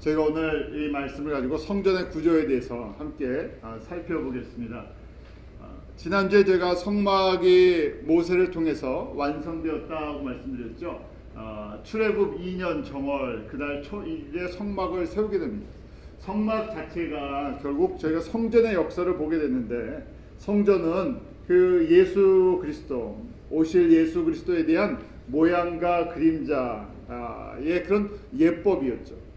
저희가 오늘 이 말씀을 가지고 성전의 구조에 대해서 함께 살펴보겠습니다. 지난주에 제가 성막이 모세를 통해서 완성되었다고 말씀드렸죠. 출애굽 2년 정월 그날 초일에 성막을 세우게 됩니다. 성막 자체가 결국 저희가 성전의 역사를 보게 됐는데, 성전은 그 예수 그리스도, 오실 예수 그리스도에 대한 모양과 그림자의 그런 예법이었죠.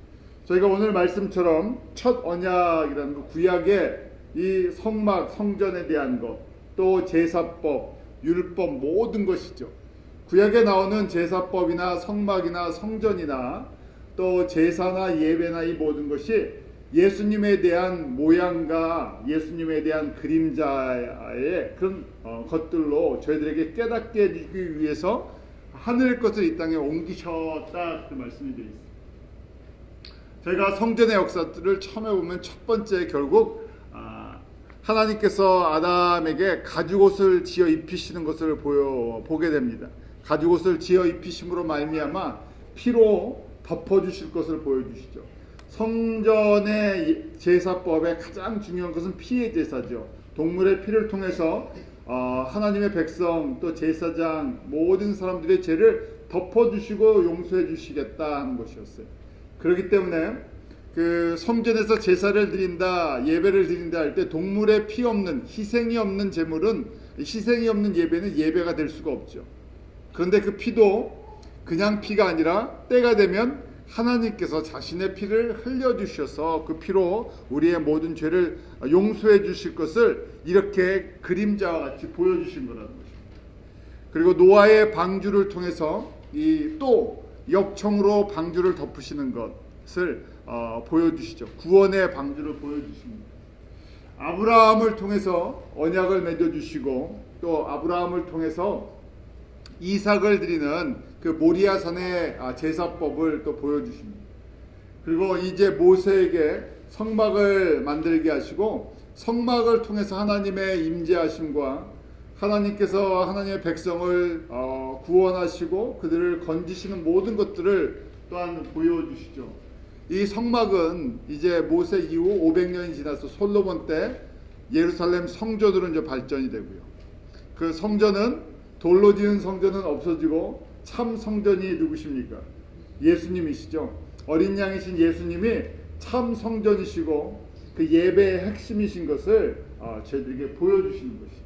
저희가 오늘 말씀처럼 첫 언약이라는 그 구약의 이 성막, 성전에 대한 것, 또 제사법, 율법 모든 것이죠. 구약에 나오는 제사법이나 성막이나 성전이나 또 제사나 예배나 이 모든 것이 예수님에 대한 모양과 예수님에 대한 그림자의 그런 것들로 저희들에게 깨닫게 해주기 위해서 하늘 것을 이 땅에 옮기셨다, 그 말씀이 되어 있습니다. 저희가 성전의 역사들을 처음에 보면 첫 번째 결국 하나님께서 아담에게 가죽옷을 지어 입히시는 것을 보게 됩니다. 가죽옷을 지어 입히심으로 말미암아 피로 덮어주실 것을 보여주시죠. 성전의 제사법의 가장 중요한 것은 피의 제사죠. 동물의 피를 통해서 하나님의 백성 또 제사장 모든 사람들의 죄를 덮어주시고 용서해 주시겠다 하는 것이었어요. 그렇기 때문에 그 성전에서 제사를 드린다, 예배를 드린다 할 때 동물의 피 없는, 희생이 없는 제물은, 희생이 없는 예배는 예배가 될 수가 없죠. 그런데 그 피도 그냥 피가 아니라 때가 되면 하나님께서 자신의 피를 흘려주셔서 그 피로 우리의 모든 죄를 용서해 주실 것을 이렇게 그림자와 같이 보여주신 거라는 것입니다. 그리고 노아의 방주를 통해서 이 또 역청으로 방주를 덮으시는 것을 보여주시죠. 구원의 방주를 보여주십니다. 아브라함을 통해서 언약을 맺어주시고 또 아브라함을 통해서 이삭을 드리는 그 모리아산의 제사법을 또 보여주십니다. 그리고 이제 모세에게 성막을 만들게 하시고 성막을 통해서 하나님의 임재하심과 하나님께서 하나님의 백성을 구원하시고 그들을 건지시는 모든 것들을 또한 보여주시죠. 이 성막은 이제 모세 이후 500년이 지나서 솔로몬 때 예루살렘 성전으로 이제 발전이 되고요. 그 성전은 돌로 지은 성전은 없어지고 참 성전이 누구십니까? 예수님이시죠. 어린 양이신 예수님이 참 성전이시고 그 예배의 핵심이신 것을 저희들에게 보여주시는 것이죠.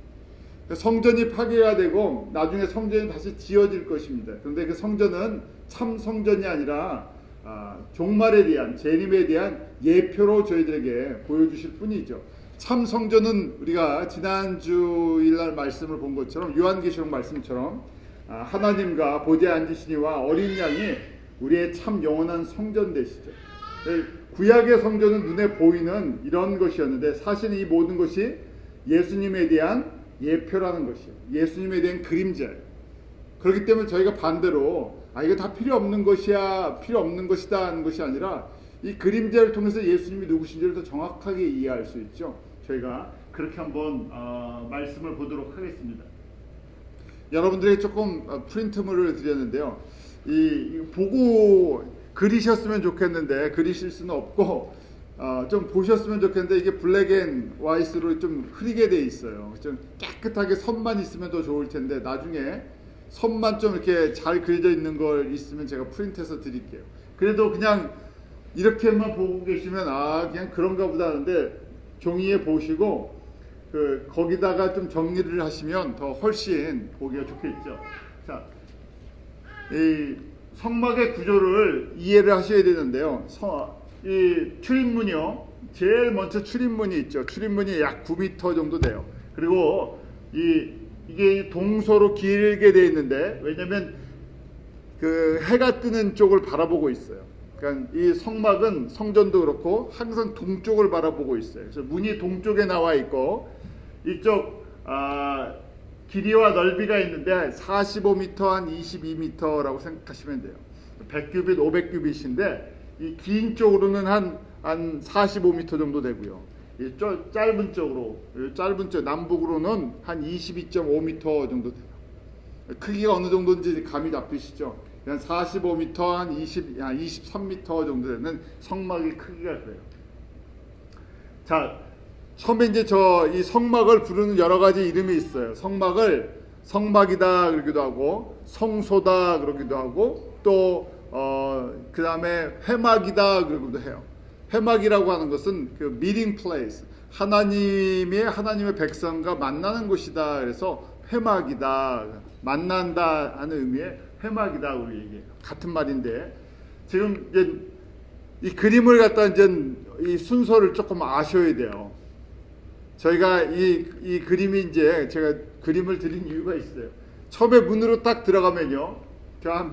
성전이 파괴가 되고 나중에 성전이 다시 지어질 것입니다. 그런데 그 성전은 참 성전이 아니라 종말에 대한, 재림에 대한 예표로 저희들에게 보여주실 뿐이죠. 참 성전은 우리가 지난주일날 말씀을 본 것처럼, 요한계시록 말씀처럼 하나님과 보좌에 앉으시니와 어린 양이 우리의 참 영원한 성전 되시죠. 구약의 성전은 눈에 보이는 이런 것이었는데 사실은 이 모든 것이 예수님에 대한 예표라는 것이요, 예수님에 대한 그림자예요. 그렇기 때문에 저희가 반대로 이거 다 필요 없는 것이야, 필요 없는 것이다 하는 것이 아니라 이 그림자를 통해서 예수님이 누구신지를 더 정확하게 이해할 수 있죠. 저희가 그렇게 한번 말씀을 보도록 하겠습니다. 여러분들에게 조금 프린트물을 드렸는데요. 이 보고 그리셨으면 좋겠는데 그리실 수는 없고 좀 보셨으면 좋겠는데 이게 블랙 앤 화이트로 좀 흐리게 돼 있어요. 좀 깨끗하게 선만 있으면 더 좋을 텐데 나중에 선만 좀 이렇게 잘 그려져 있는 걸 있으면 제가 프린트해서 드릴게요. 그래도 그냥 이렇게만 보고 계시면 그냥 그런가 보다 하는데 종이에 보시고 거기다가 좀 정리를 하시면 더 훨씬 보기가 좋겠죠. 자, 이 성막의 구조를 이해를 하셔야 되는데요. 이 출입문이요, 제일 먼저 출입문이 있죠. 출입문이 약 9m 정도 돼요. 그리고 이게 동서로 길게 되어 있는데, 왜냐면 그 해가 뜨는 쪽을 바라보고 있어요. 그러니까 이 성막은 성전도 그렇고 항상 동쪽을 바라보고 있어요. 그래서 문이 동쪽에 나와 있고 이쪽 길이와 넓이가 있는데 45m 한 22m라고 생각하시면 돼요. 100규빗, 500규빗인데 이 긴 쪽으로는 한 45m 정도 되고요. 이 짧은 쪽으로, 짧은 쪽 남북으로는 한 22.5m 정도 돼요. 크기가 어느 정도인지 감이 잡히시죠? 한 45m, 한 23m 정도 되는 성막의 크기가 그래요. 자, 처음에 이제 이 성막을 부르는 여러 가지 이름이 있어요. 성막을 성막이다 그러기도 하고, 성소다 그러기도 하고, 또 그 다음에 회막이다 그러기도 해요. 회막이라고 하는 것은 그 meeting place, 하나님의 백성과 만나는 곳이다. 그래서 회막이다, 만난다 하는 의미의 회막이다 우리 얘기해요. 같은 말인데, 지금 이제 이 그림을 갖다 이제 이 순서를 조금 아셔야 돼요. 저희가 이 그림이 이제 제가 그림을 드린 이유가 있어요. 처음에 문으로 딱 들어가면요,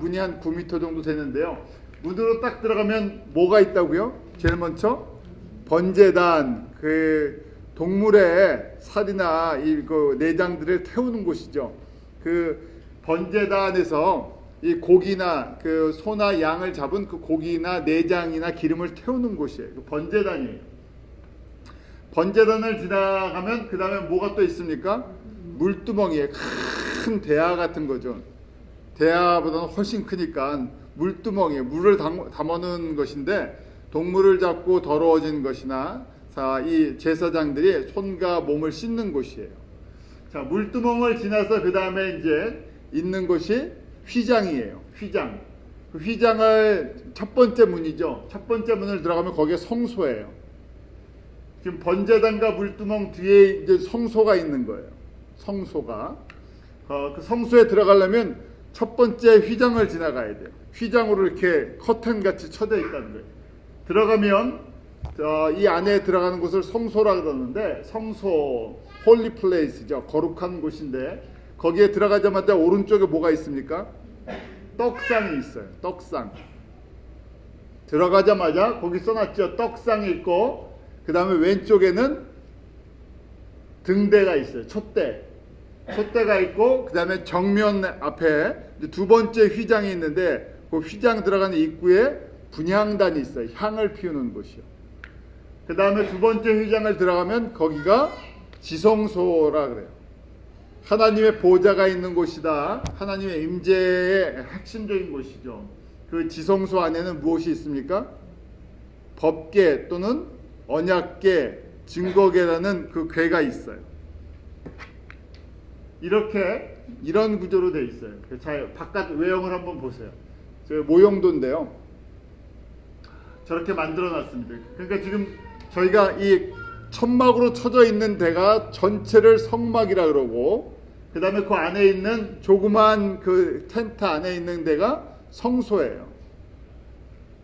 문이 한 9m 정도 되는데요. 문으로 딱 들어가면 뭐가 있다고요? 제일 먼저 번제단, 그 동물의 살이나 그 내장들을 태우는 곳이죠. 그 번제단에서 이 고기나 그 소나 양을 잡은 그 고기나 내장이나 기름을 태우는 곳이에요. 그 번제단이에요. 번제단을 지나가면 그 다음에 뭐가 또 있습니까? 물두멍이에요. 큰 대야 같은 거죠. 대야보다는 훨씬 크니까 물두멍이에요. 물을 담아놓은 것인데, 동물을 잡고 더러워진 것이나 이 제사장들이 손과 몸을 씻는 곳이에요. 자, 물두멍을 지나서 그 다음에 이제 있는 곳이 휘장이에요. 휘장. 그 휘장을 첫 번째 문이죠. 첫 번째 문을 들어가면 거기에 성소예요. 지금 번제단과 물두멍 뒤에 이제 성소가 있는 거예요. 성소가. 그 성소에 들어가려면 첫 번째 휘장을 지나가야 돼요. 휘장으로 이렇게 커튼 같이 쳐져 있다는 거예요. 들어가면 이 안에 들어가는 곳을 성소라 그러는데, 성소, 홀리 플레이스죠. 거룩한 곳인데, 거기에 들어가자마자 오른쪽에 뭐가 있습니까? 떡상이 있어요. 떡상. 들어가자마자 거기 써놨죠. 떡상이 있고, 그 다음에 왼쪽에는 등대가 있어요. 촛대가 있고, 그 다음에 정면 앞에 두 번째 휘장이 있는데, 그 휘장 들어가는 입구에 분향단이 있어요. 향을 피우는 곳이요. 그 다음에 두 번째 휘장을 들어가면 거기가 지성소라 그래요. 하나님의 보좌가 있는 곳이다. 하나님의 임재의 핵심적인 곳이죠. 그 지성소 안에는 무엇이 있습니까? 법궤 또는 언약궤, 증거궤라는 그 궤가 있어요. 이런 구조로 되어 있어요. 자, 바깥 외형을 한번 보세요. 저 모형도인데요. 저렇게 만들어 놨습니다. 그러니까 지금 저희가 이 천막으로 쳐져 있는 데가 전체를 성막이라 그러고, 그 다음에 그 안에 있는 조그만 그 텐트 안에 있는 데가 성소예요.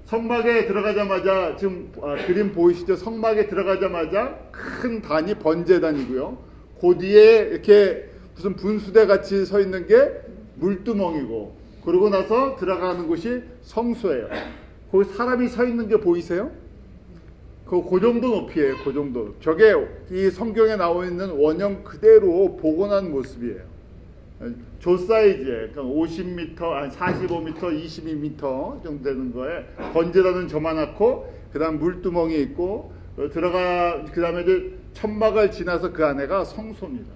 성막에 들어가자마자 지금 그림 보이시죠? 성막에 들어가자마자 큰 단이 번제단이고요. 그 뒤에 이렇게 무슨 분수대 같이 서 있는 게 물두멍이고, 그러고 나서 들어가는 곳이 성소예요. 그 사람이 서 있는 게 보이세요? 그 정도 높이에요. 그 정도. 저게 이 성경에 나와 있는 원형 그대로 복원한 모습이에요. 조 사이즈에, 그러니까 50m, 45m, 22m 정도 되는 거에 번제단은 저만하고, 그 다음 물두멍이 있고, 그 다음에 이제 천막을 지나서 그 안에가 성소입니다.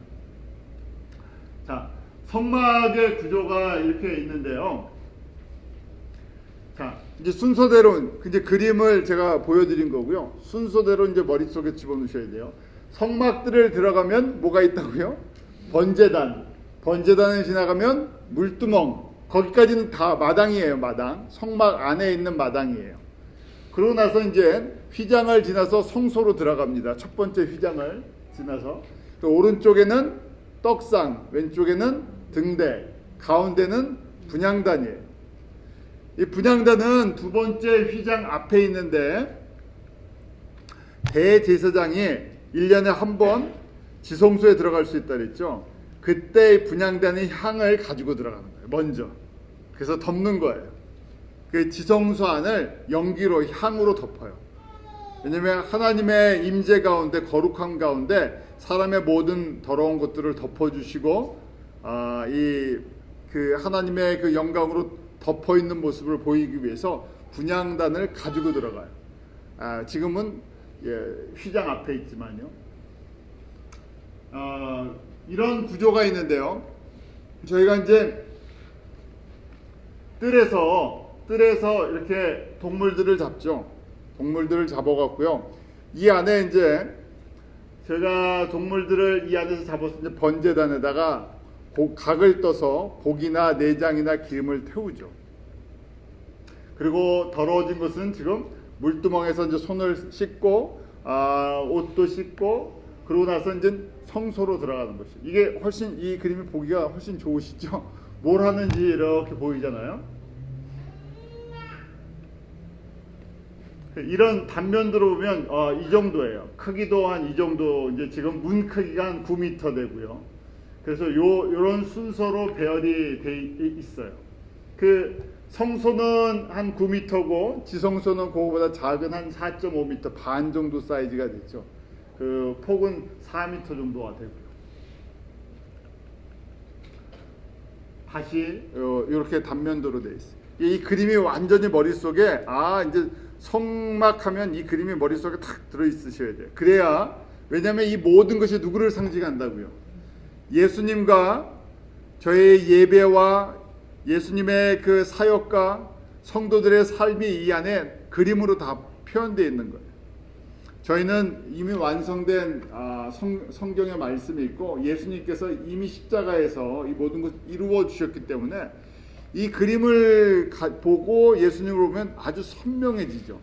자, 성막의 구조가 이렇게 있는데요. 자, 이제 순서대로 이제 그림을 제가 보여드린 거고요. 순서대로 이제 머릿속에 집어넣으셔야 돼요. 성막들을 들어가면 뭐가 있다고요? 번제단. 번제단을 지나가면 물두멍. 거기까지는 다 마당이에요. 마당. 성막 안에 있는 마당이에요. 그러고 나서 이제 휘장을 지나서 성소로 들어갑니다. 첫 번째 휘장을 지나서. 또 오른쪽에는 떡상, 왼쪽에는 등대, 가운데는 분향단이에요. 이 분향단은 두 번째 휘장 앞에 있는데, 대제사장이 1년에 한 번 지성소에 들어갈 수 있다 그랬죠. 그때 분향단이 향을 가지고 들어가는 거예요. 먼저. 그래서 덮는 거예요. 그 지성소 안을 연기로, 향으로 덮어요. 왜냐하면 하나님의 임재 가운데, 거룩한 가운데 사람의 모든 더러운 것들을 덮어주시고, 그 하나님의 그 영광으로 덮어 있는 모습을 보이기 위해서 분향단을 가지고 들어가요. 지금은 휘장 앞에 있지만요. 이런 구조가 있는데요. 저희가 이제 뜰에서 이렇게 동물들을 잡죠. 동물들을 잡아갖고요. 이 안에 이제 제가 동물들을 이 안에서 잡아서 이제 번제단에다가 각을 떠서 고기나 내장이나 기름을 태우죠. 그리고 더러워진 것은 지금 물두멍에서 이제 손을 씻고 옷도 씻고 그러고 나서 이제 성소로 들어가는 것이. 이게 훨씬 이 그림이 보기가 훨씬 좋으시죠? 뭘 하는지 이렇게 보이잖아요. 이런 단면으로 보면 이 정도예요. 크기도 한 이 정도. 이제 지금 문 크기가 한 9m 되고요. 그래서 요런 순서로 배열이 돼 있어요. 그 성소는 한 9m고 지성소는 그거보다 작은 한 4.5m 반 정도 사이즈가 되죠. 그 폭은 4m 정도가 되고요. 다시 이렇게 단면도로 되어 있어요. 이 그림이 완전히 머릿속에 이제 성막하면 이 그림이 머릿속에 탁 들어있으셔야 돼요. 그래야, 왜냐하면 이 모든 것이 누구를 상징한다고요? 예수님과 저의 예배와 예수님의 그 사역과 성도들의 삶이 이 안에 그림으로 다 표현되어 있는 거예요. 저희는 이미 완성된 성경의 말씀이 있고 예수님께서 이미 십자가에서 이 모든 것을 이루어 주셨기 때문에 이 그림을 보고 예수님을 보면 아주 선명해지죠.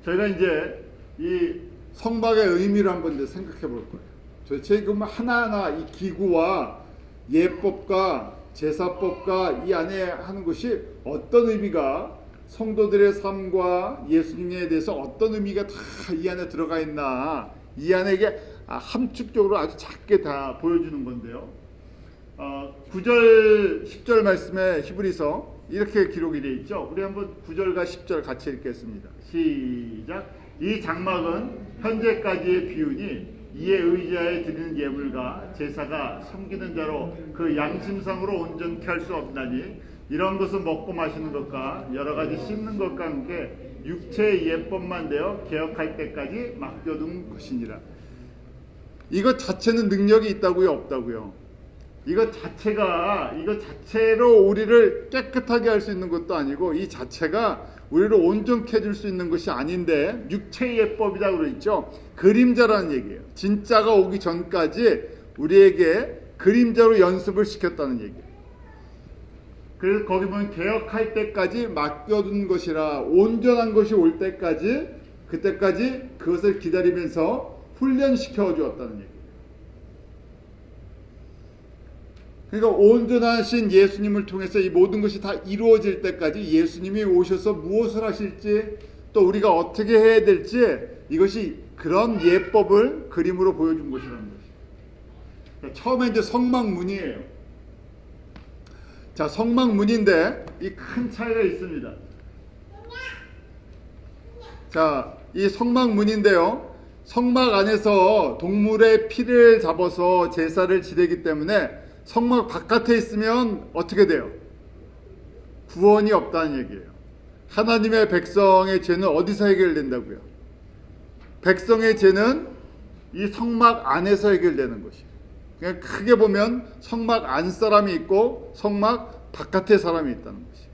저희가 이제 이 성막의 의미를 한번 이제 생각해 볼 거예요. 도대체 지금 하나하나 이 기구와 예법과 제사법과 이 안에 하는 것이 어떤 의미가, 성도들의 삶과 예수님에 대해서 어떤 의미가 다 이 안에 들어가 있나, 이 안에 이게 함축적으로 아주 작게 다 보여주는 건데요. 9절 10절 말씀에 히브리서 이렇게 기록이 되어 있죠. 우리 한번 9절과 10절 같이 읽겠습니다. 시작. 이 장막은 현재까지의 비유니 이에 의지하여 드리는 예물과 제사가 섬기는 자로 그 양심상으로 온전케 할 수 없나니 이런 것은 먹고 마시는 것과 여러 가지 씹는 것과 함께 육체의 예법만 되어 개혁할 때까지 맡겨둔 것이니라. 이것 자체는 능력이 있다고요, 없다고요? 이것 자체로 우리를 깨끗하게 할 수 있는 것도 아니고 이 자체가 우리를 온전케 해줄 수 있는 것이 아닌데 육체의 예법이라고 그러죠. 그림자라는 얘기예요. 진짜가 오기 전까지 우리에게 그림자로 연습을 시켰다는 얘기예요. 그래서 거기 보면 개혁할 때까지 맡겨둔 것이라, 온전한 것이 올 때까지, 그때까지 그것을 기다리면서 훈련시켜 주었다는 얘기예요. 그러니까 온전하신 예수님을 통해서 이 모든 것이 다 이루어질 때까지 예수님이 오셔서 무엇을 하실지, 또 우리가 어떻게 해야 될지, 이것이 그런 예법을 그림으로 보여준 것이라는 것이에요. 처음에 이제 성막문이에요. 자, 성막문인데 이 큰 차이가 있습니다. 자, 이 성막문인데요, 성막 안에서 동물의 피를 잡아서 제사를 지내기 때문에 성막 바깥에 있으면 어떻게 돼요? 구원이 없다는 얘기예요. 하나님의 백성의 죄는 어디서 해결된다고요? 백성의 죄는 이 성막 안에서 해결되는 것이에요. 그냥 크게 보면 성막 안 사람이 있고 성막 바깥에 사람이 있다는 것이에요.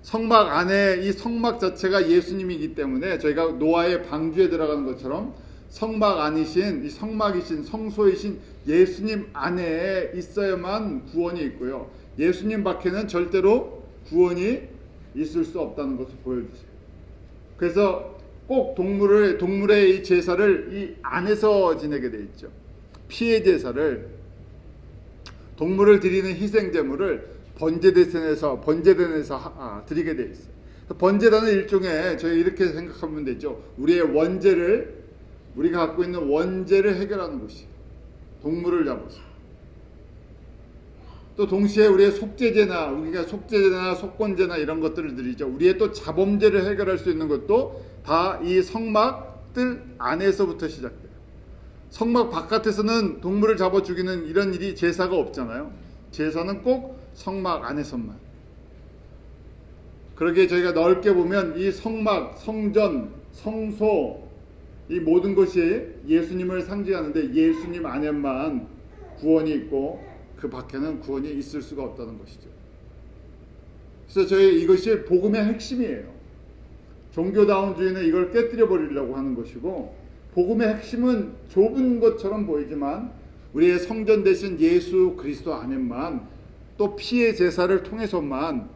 성막 안에, 이 성막 자체가 예수님이기 때문에 저희가 노아의 방주에 들어가는 것처럼 성막 안이신, 이 성막이신, 성소이신 예수님 안에 있어야만 구원이 있고요. 예수님 밖에는 절대로 구원이 있을 수 없다는 것을 보여주세요. 그래서 꼭 동물의 이 제사를 이 안에서 지내게 돼 있죠. 피의 제사를, 동물을 드리는 희생제물을 번제단에서 드리게 돼 있어요. 번제단은 일종의, 저희 이렇게 생각하면 되죠. 우리의 원죄를, 우리가 갖고 있는 원죄를 해결하는 것이에요. 동물을 잡아서. 또 동시에 우리의 속죄제나, 우리가 속죄제나 속건제나 이런 것들을 드리죠. 우리의 또 자범죄를 해결할 수 있는 것도 다 이 성막 뜰 안에서부터 시작돼요. 성막 바깥에서는 동물을 잡아 죽이는 이런 일이, 제사가 없잖아요. 제사는 꼭 성막 안에서만. 그러기에 저희가 넓게 보면 이 성막, 성전, 성소, 이 모든 것이 예수님을 상징하는데 예수님 안에만 구원이 있고, 그 밖에는 구원이 있을 수가 없다는 것이죠. 그래서 저희 이것이 복음의 핵심이에요. 종교다운주의는 이걸 깨뜨려 버리려고 하는 것이고, 복음의 핵심은 좁은 것처럼 보이지만 우리의 성전 대신 예수 그리스도 안에만, 또 피의 제사를 통해서만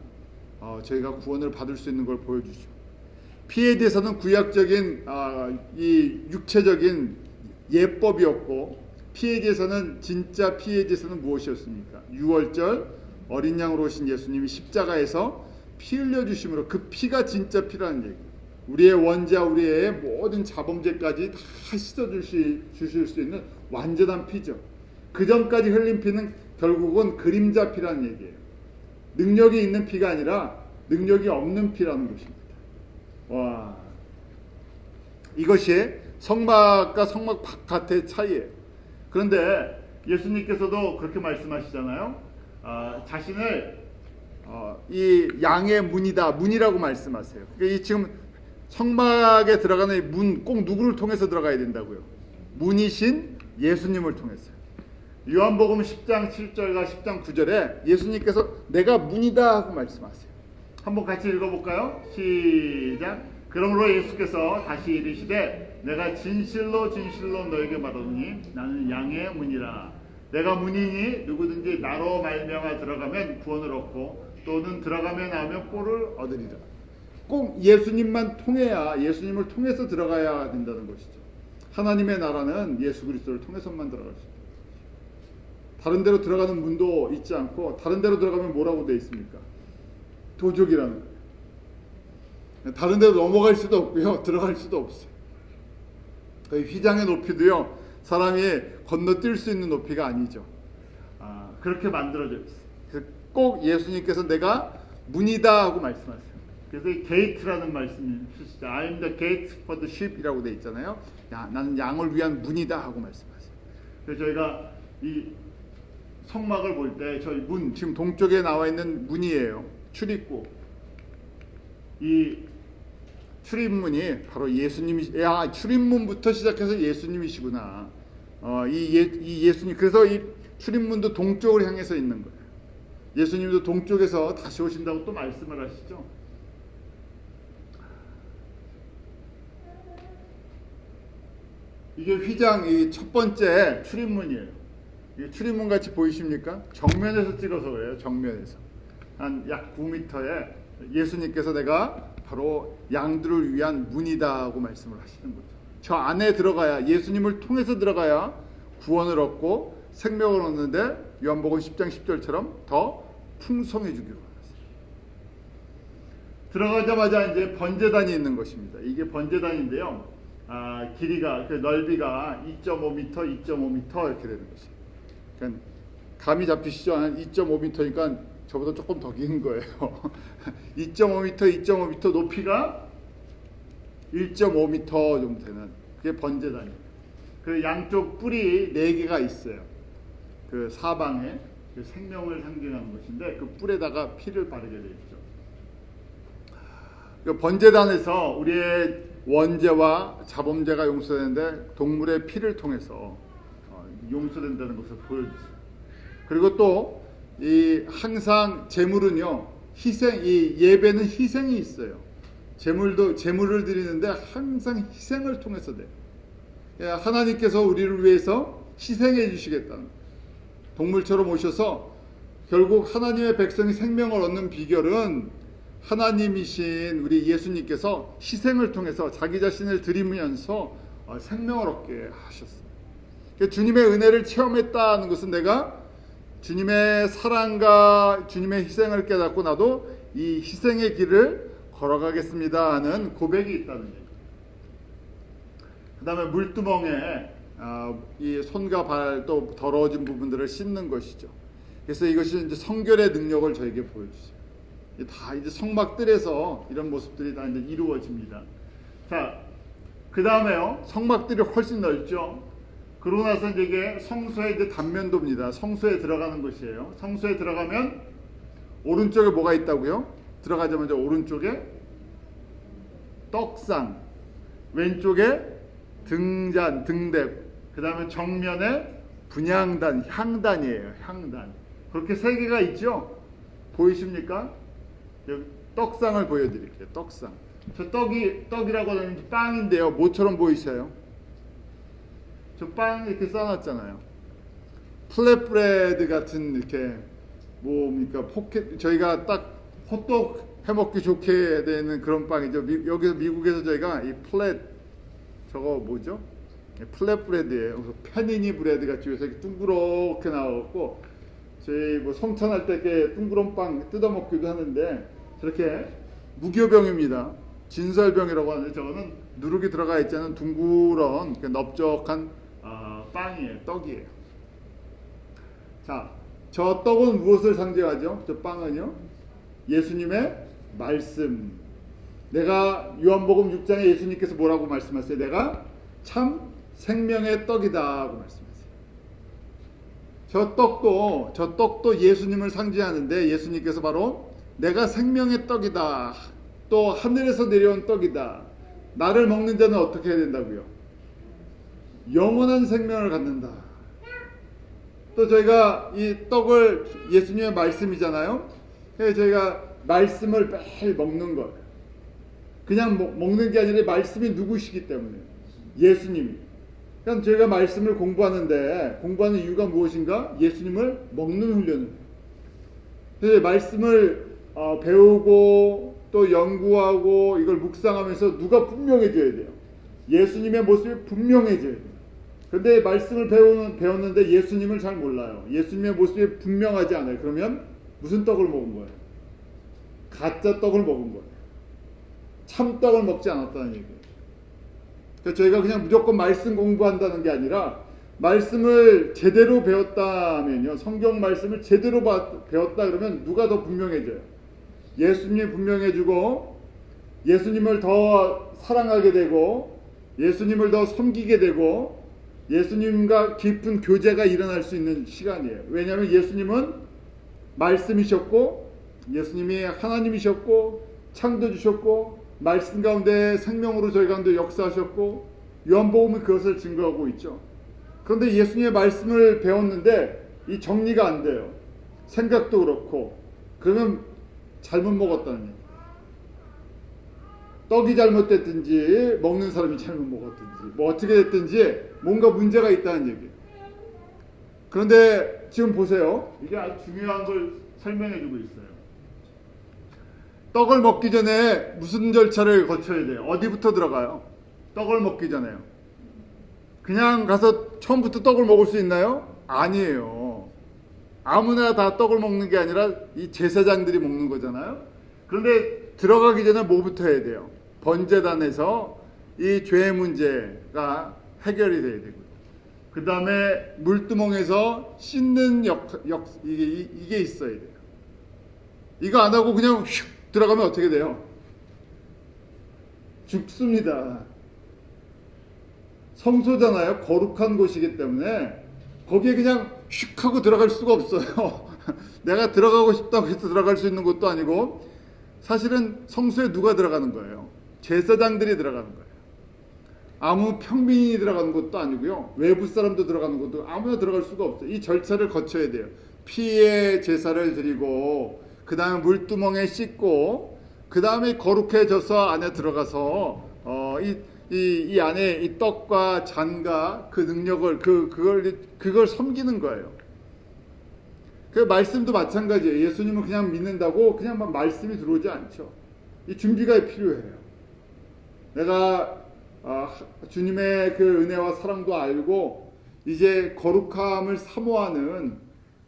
저희가 구원을 받을 수 있는 걸 보여주죠. 피의 제사는 구약적인 이 육체적인 예법이었고, 피의 제사는 진짜 피의 제사는 무엇이었습니까? 유월절 어린 양으로 오신 예수님이 십자가에서 피 흘려주심으로, 그 피가 진짜 피라는 얘기. 우리의 원죄와 우리의 모든 자범죄까지 다 씻어주실 수 있는 완전한 피죠. 그 전까지 흘린 피는 결국은 그림자 피라는 얘기예요. 능력이 있는 피가 아니라 능력이 없는 피라는 것입니다. 와, 이것이 성막과 성막 바깥의 차이예요. 그런데 예수님께서도 그렇게 말씀하시잖아요. 자신을 이 양의 문이다, 문이라고 말씀하세요. 그러니까 이 지금 성막에 들어가는 문, 꼭 누구를 통해서 들어가야 된다고요? 문이신 예수님을 통해서. 요한복음 10장 7절과 10장 9절에 예수님께서 내가 문이다 하고 말씀하세요. 한번 같이 읽어볼까요? 시작. 그러므로 예수께서 다시 이르시되 내가 진실로 진실로 너에게 말하노니 나는 양의 문이라. 내가 문이니 누구든지 나로 말미암아 들어가면 구원을 얻고 또는 들어가며 나오면 꼴을 얻으리라. 꼭 예수님만 통해야, 예수님을 통해서 들어가야 된다는 것이죠. 하나님의 나라는 예수 그리스도를 통해서만 들어갈 수 있다. 다른 데로 들어가는 문도 있지 않고, 다른 데로 들어가면 뭐라고 되어 있습니까? 도적이라는 거예요. 다른 데로 넘어갈 수도 없고요, 들어갈 수도 없어요. 휘장의 높이도요, 사람이 건너뛸 수 있는 높이가 아니죠. 그렇게 만들어져 있어요. 꼭 예수님께서 내가 문이다 하고 말씀하세요. 그래서 이 게이트라는 말씀이 쓰시죠. I'm the gate for the sheep이라고 되어 있잖아요. 나는 양을 위한 문이다 하고 말씀하세요. 그래서 저희가 이 성막을 볼 때 저희 문, 지금 동쪽에 나와 있는 문이에요. 출입구. 이 출입문이 바로 예수님이, 출입문부터 시작해서 예수님이시구나. 이 예수님, 그래서 이 출입문도 동쪽을 향해서 있는 거예요. 예수님도 동쪽에서 다시 오신다고 또 말씀을 하시죠. 이게 휘장, 이 첫 번째 출입문이에요. 이 출입문 같이 보이십니까? 정면에서 찍어서 그래요. 정면에서 한 약 9m에 예수님께서 내가 바로 양들을 위한 문이다 하고 말씀을 하시는 거죠. 저 안에 들어가야, 예수님을 통해서 들어가야 구원을 얻고 생명을 얻는데 요한복음 10장 10절처럼 더 풍성해지기로 하셨어요. 들어가자마자 이제 번제단이 있는 것입니다. 이게 번제단인데요. 길이가, 그 넓이가 2.5m, 2.5m 이렇게 되는 것이에요. 그러니까 감이 잡히시죠? 한 2.5m니까 저보다 조금 더 긴 거예요. 2.5m, 2.5m, 높이가 1.5m 정도 되는, 그게 번제단이에요. 그 양쪽 뿔이 4개가 있어요. 그 사방에 그 생명을 상징하는 것인데, 그 뿔에다가 피를 바르게 되어 있죠. 그 번제단에서 우리의 원죄와 자범죄가 용서되는데 동물의 피를 통해서 용서된다는 것을 보여주세요. 그리고 또 이 항상 제물은요, 희생, 이 예배는 희생이 있어요. 제물을 드리는데 항상 희생을 통해서 돼요. 하나님께서 우리를 위해서 희생해 주시겠다는, 동물처럼 오셔서 결국 하나님의 백성이 생명을 얻는 비결은 하나님이신 우리 예수님께서 희생을 통해서 자기 자신을 드리면서 생명을 얻게 하셨어요. 주님의 은혜를 체험했다는 것은 내가 주님의 사랑과 주님의 희생을 깨닫고 나도 이 희생의 길을 걸어가겠습니다 하는 고백이 있다는 얘기예요. 그 다음에 물두멍에 이 손과 발 또 더러워진 부분들을 씻는 것이죠. 그래서 이것이 이제 성결의 능력을 저에게 보여주세요. 다 이제 성막들에서 이런 모습들이 다 이제 이루어집니다. 자, 그 다음에요, 성막들이 훨씬 넓죠. 그러고 나서 이게 성소의 이제 단면도입니다. 성소에 들어가는 것이에요. 성소에 들어가면 오른쪽에 뭐가 있다고요? 들어가자마자 오른쪽에 떡상, 왼쪽에 등잔, 등대, 그 다음에 정면에 분향단, 향단이에요. 향단. 그렇게 세 개가 있죠? 보이십니까? 여기 떡상을 보여드릴게요. 떡상. 저 떡이라고 하는 빵인데요. 뭐처럼 보이세요? 저 빵 이렇게 쌓아놨잖아요. 플랫브레드 같은 이렇게 뭡니까? 포켓, 저희가 딱 호떡 해먹기 좋게 되는 그런 빵이죠. 여기서 미국에서 저희가 이 플랫, 저거 뭐죠? 플랫브레드예요. 그래서 페니니 브레드 같이 해서 이렇게 둥그렇게 나와갖고 저희 뭐 성찬할 때 이렇게 둥그런 빵 뜯어 먹기도 하는데 저렇게 무교병입니다. 진설병이라고 하는데 저거는 누룩이 들어가 있지 않은 둥그런 넓적한 빵이에요. 떡이에요. 자, 저 떡은 무엇을 상징하죠? 저 빵은요? 예수님의 말씀. 내가 요한복음 6장에 예수님께서 뭐라고 말씀하세요? 내가 참 생명의 떡이다 하고 말씀하세요. 저 떡도 예수님을 상징하는데 예수님께서 바로 내가 생명의 떡이다. 또 하늘에서 내려온 떡이다. 나를 먹는 자는 어떻게 해야 된다고요? 영원한 생명을 갖는다. 또 저희가 이 떡을 예수님의 말씀이잖아요. 그래서 저희가 말씀을 매일 먹는 거예요. 그냥 먹는 게 아니라 말씀이 누구시기 때문에 예수님이. 그러니까 저희가 말씀을 공부하는데 공부하는 이유가 무엇인가? 예수님을 먹는 훈련을. 그래서 말씀을 배우고 또 연구하고 이걸 묵상하면서 누가 분명해져야 돼요. 예수님의 모습이 분명해져야 돼요. 근데 말씀을 배웠는데 예수님을 잘 몰라요. 예수님의 모습이 분명하지 않아요. 그러면 무슨 떡을 먹은 거예요? 가짜 떡을 먹은 거예요. 참떡을 먹지 않았다는 얘기예요. 그래서 저희가 그냥 무조건 말씀 공부한다는 게 아니라 말씀을 제대로 배웠다면요. 성경 말씀을 제대로 배웠다 그러면 누가 더 분명해져요? 예수님이 분명해지고 예수님을 더 사랑하게 되고 예수님을 더 섬기게 되고 예수님과 깊은 교제가 일어날 수 있는 시간이에요. 왜냐하면 예수님은 말씀이셨고 예수님이 하나님이셨고 창조주셨고 말씀 가운데 생명으로 저희 가운데 역사하셨고 요한복음은 그것을 증거하고 있죠. 그런데 예수님의 말씀을 배웠는데 이 정리가 안 돼요. 생각도 그렇고 그러면 잘못 먹었다는 얘기예요. 떡이 잘못됐든지 먹는 사람이 잘못 먹었든지 뭐 어떻게 됐든지 뭔가 문제가 있다는 얘기예요. 그런데 지금 보세요. 이게 아주 중요한 걸 설명해 주고 있어요. 떡을 먹기 전에 무슨 절차를 거쳐야 돼요? 어디부터 들어가요? 떡을 먹기 전에요. 그냥 가서 처음부터 떡을 먹을 수 있나요? 아니에요. 아무나 다 떡을 먹는 게 아니라 이 제사장들이 먹는 거잖아요. 그런데 들어가기 전에 뭐부터 해야 돼요? 번제단에서 이 죄의 문제가 해결이 돼야 되고요. 그 다음에 물두멍에서 씻는 이게 있어야 돼요. 이거 안 하고 그냥 휙 들어가면 어떻게 돼요? 죽습니다. 성소잖아요. 거룩한 곳이기 때문에 거기에 그냥 휙 하고 들어갈 수가 없어요. 내가 들어가고 싶다고 해서 들어갈 수 있는 것도 아니고 사실은 성소에 누가 들어가는 거예요? 제사장들이 들어가는 거예요. 아무 평민이 들어가는 것도 아니고요. 외부 사람도 들어가는 것도 아무나 들어갈 수가 없어요. 이 절차를 거쳐야 돼요. 피의 제사를 드리고 그 다음에 물두멍에 씻고 그 다음에 거룩해져서 안에 들어가서 이 안에 이 떡과 잔과 그 능력을 그걸 섬기는 거예요. 그 말씀도 마찬가지예요. 예수님을 그냥 믿는다고 그냥 막 말씀이 들어오지 않죠. 이 준비가 필요해요. 내가 주님의 그 은혜와 사랑도 알고 이제 거룩함을 사모하는